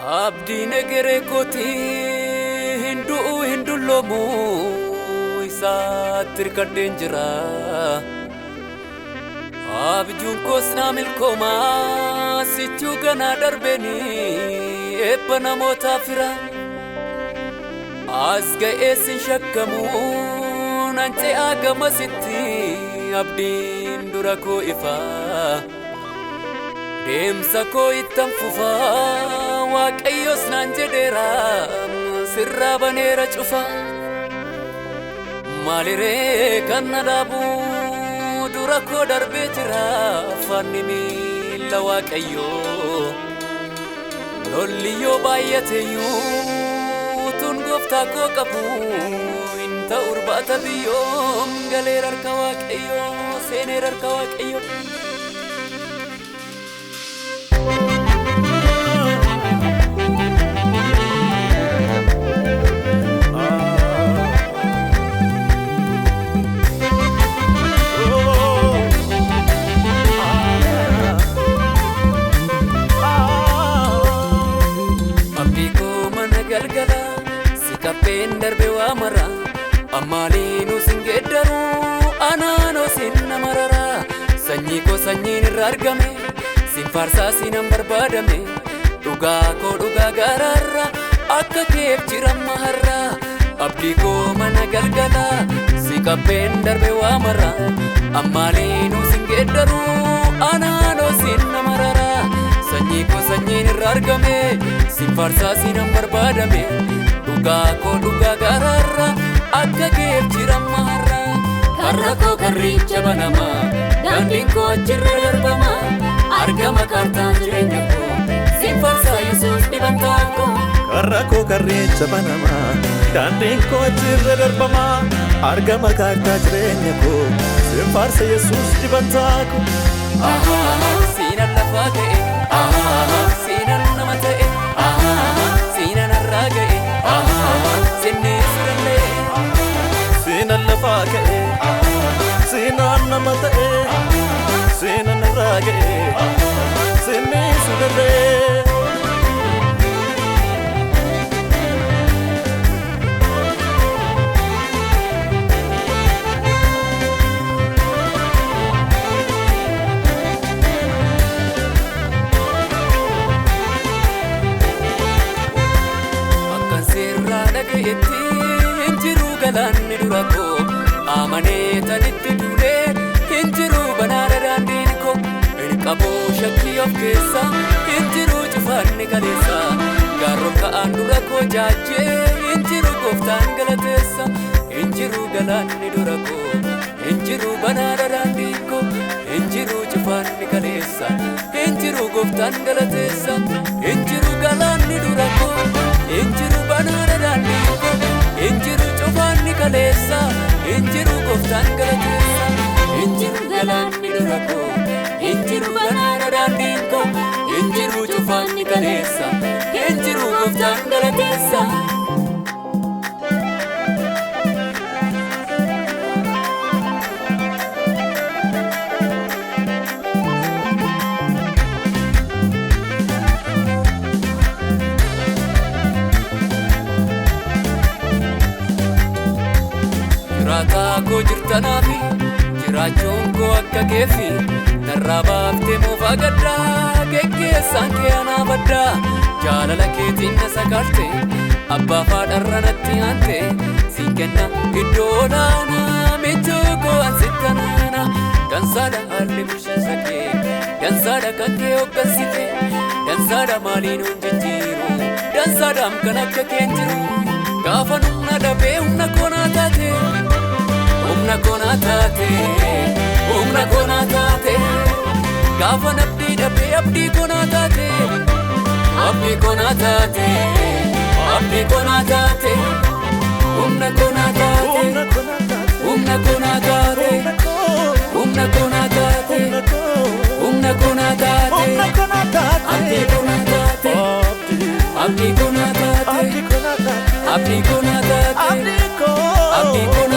Abdiin egeree kootii hin dulloomu isaatti hirkadheen jira. Abjuun koos naa milkoomaa sichuu ganaa darbeeni eebba namootaa fira. As ga'ees hin shakkamu nan ce'aa gamasitti abdiin dura koo ifa. Deemsa koo ittan fufaa Waaqayyoos naan jedheera sirraa baneera cufa. Maaliree kan na dhaabu dura koo darbee jira afaanni miila Waaqayyoo. Lolli yoo baay'ateeyyuu tun gooftaa koo qabu hin ta'u irbaata biyyoom galeera harka Waaqayyoo seeneera harka Waaqayyoo. Sikapeen darbe waa mara ammaaliinu singeddaru anaanoo sinna marara. Sanyii koo sanyiin irra argame sin faarsaa sinan barbaadame. Dhugaa koo dhugaa gaararra akka keef jiramma har'a. Abdii koo mana galgala sikapeen darbe waa mara ammaaliinu singeddaru anaanoo sinna marara. Sanyii koo sanyiin irra argame sin faarsaa sinan barbaadame. Dhugaa koo dhugaa gaararra akka keef jiramma har'a. Karra koo karricha banama daandiin koo achirra darbama. Argama kaartaa jireenya koo sin faarsaa Yesuus dibantaa koo. Karra koo karricha banama daandiin koo achirra darbama. Argama kaartaa jireenya koo sin faarsaa Yesuus dibantaa koo. Siinan lafaa ga'e siinan nama ta'e siinan har'aa ga'e sinnee sirallee. Siinan lafaa ga'e siinan nama ta'e siinan har'aa ga'e sinnee sirallee. Hinjiru galaanni dura koo amanee tanitti duulee hinjiru banaana daandiin koo. Hin qabu shakkii of keessa hinjiru cufaanni kaleessa. Gaarroon ka'aan dura koo jaajjee hinjiru gooftaan galateessa. Hinjiru galaanni dura koo hinjiru banaana daandiin koo. Hinjiru cufaanni kaleessa hinjiru gooftaan galateessa. Hinjiru galaanni dura koo hinjiru banaana daandiin koo. Hinjiru cufaanni kaleessa hinjiru gooftaan galateessa. Hinjiru galaanni dura koo hinjiru banaana daandiin koo. Hinjiru cufaanni kaleessa hinjiru gooftaan galateessa. Jiraataa koo jirtanaafi jiraachuun koo akka keefi narraa baaftee moofaa gaddaa geggeessaan kee anaa baddaa. Jaalala keetiin na sakaalte abbaa faadharra natti aante siin kenna iddoo olaanaa michuu koo ansitti anaana. Dansaadha haalli bulchiinsa kee dansaadha kan kee hoggansite. Dansaadha maaliin hin jijjiiru dansaadhaam kan akka keen jiru. Gaafa humna dhabee humna koonaa taate humna koonaa taate humna koonaa taate. Gaafa abdii dhabee abdii koonaa taate abdii koonaa taate abdii koonaa taate. Humna koonaa taate humna koonaa taate humna koonaa taate humna koonaa taate. Abdii koonaa taate abdii koonaa taate abdii koonaa taate abdii koonaa.